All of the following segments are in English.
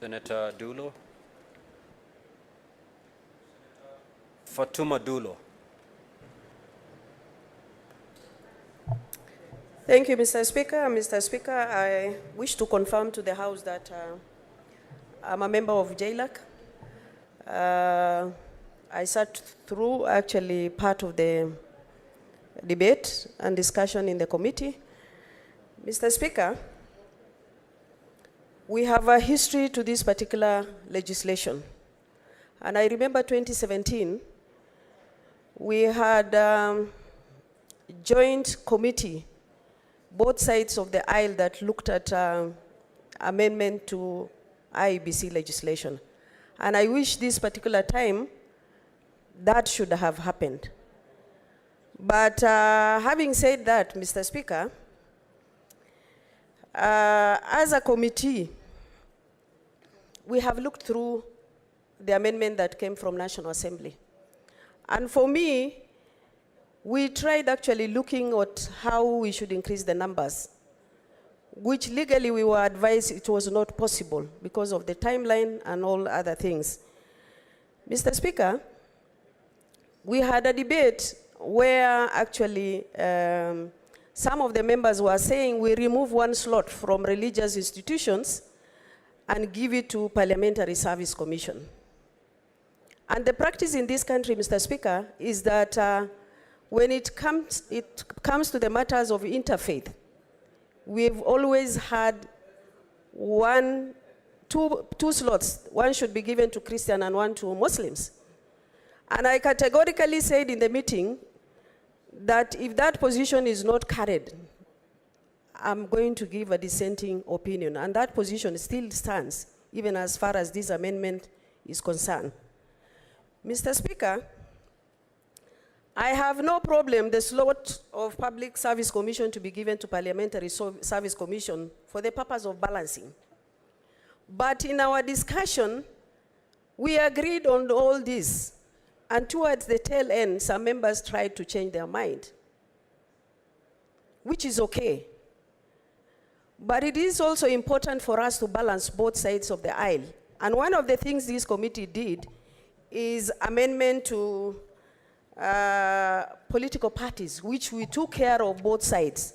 Senator Dullo. Fatuma Dullo. Thank you, Mr. Speaker. Mr. Speaker, I wish to confirm to the House that I'm a member of JLAC. I sat through actually part of the debate and discussion in the committee. Mr. Speaker, we have a history to this particular legislation. And I remember 2017, we had joint committee, both sides of the aisle, that looked at amendment to IEBC legislation. And I wish this particular time that should have happened. But having said that, Mr. Speaker, as a committee, we have looked through the amendment that came from National Assembly. And for me, we tried actually looking at how we should increase the numbers, which legally we were advised it was not possible because of the timeline and all other things. Mr. Speaker, we had a debate where actually some of the members were saying we remove one slot from religious institutions and give it to Parliamentary Service Commission. And the practice in this country, Mr. Speaker, is that when it comes to the matters of interfaith, we've always had two slots. One should be given to Christian and one to Muslims. And I categorically said in the meeting that if that position is not carried, I'm going to give a dissenting opinion. And that position still stands, even as far as this amendment is concerned. Mr. Speaker, I have no problem the slot of Public Service Commission to be given to Parliamentary Service Commission for the purpose of balancing. But in our discussion, we agreed on all this. And towards the tail end, some members tried to change their mind, which is okay. But it is also important for us to balance both sides of the aisle. And one of the things this committee did is amendment to political parties, which we took care of both sides.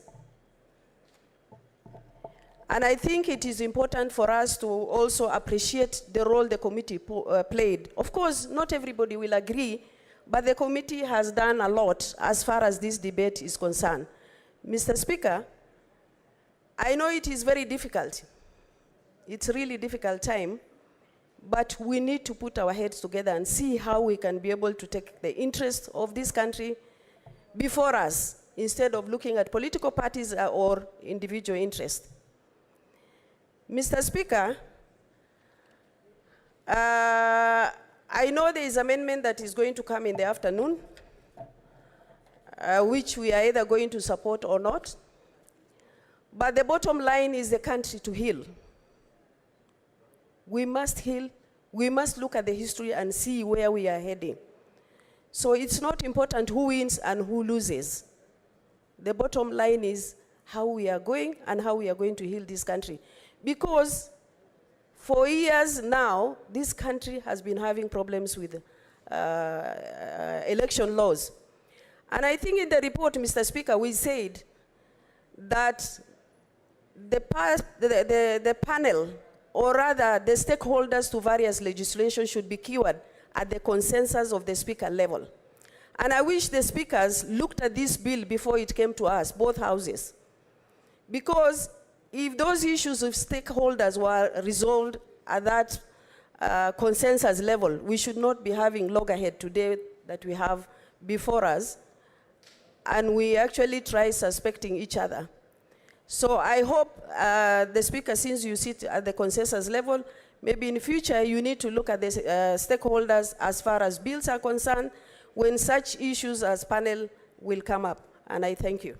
And I think it is important for us to also appreciate the role the committee played. Of course, not everybody will agree, but the committee has done a lot as far as this debate is concerned. Mr. Speaker, I know it is very difficult. It's a really difficult time, but we need to put our heads together and see how we can be able to take the interest of this country before us, instead of looking at political parties or individual interests. Mr. Speaker, I know there is an amendment that is going to come in the afternoon, which we are either going to support or not. But the bottom line is the country to heal. We must heal. We must look at the history and see where we are heading. So it's not important who wins and who loses. The bottom line is how we are going and how we are going to heal this country. Because for years now, this country has been having problems with election laws. And I think in the report, Mr. Speaker, we said that the panel, or rather the stakeholders to various legislation, should be cured at the consensus of the speaker level. And I wish the speakers looked at this bill before it came to us, both houses. Because if those issues of stakeholders were resolved at that consensus level, we should not be having loggerhead today that we have before us. And we actually try suspecting each other. So I hope the Speaker, since you sit at the consensus level, maybe in future you need to look at the stakeholders as far as bills are concerned when such issues as panel will come up. And I thank you.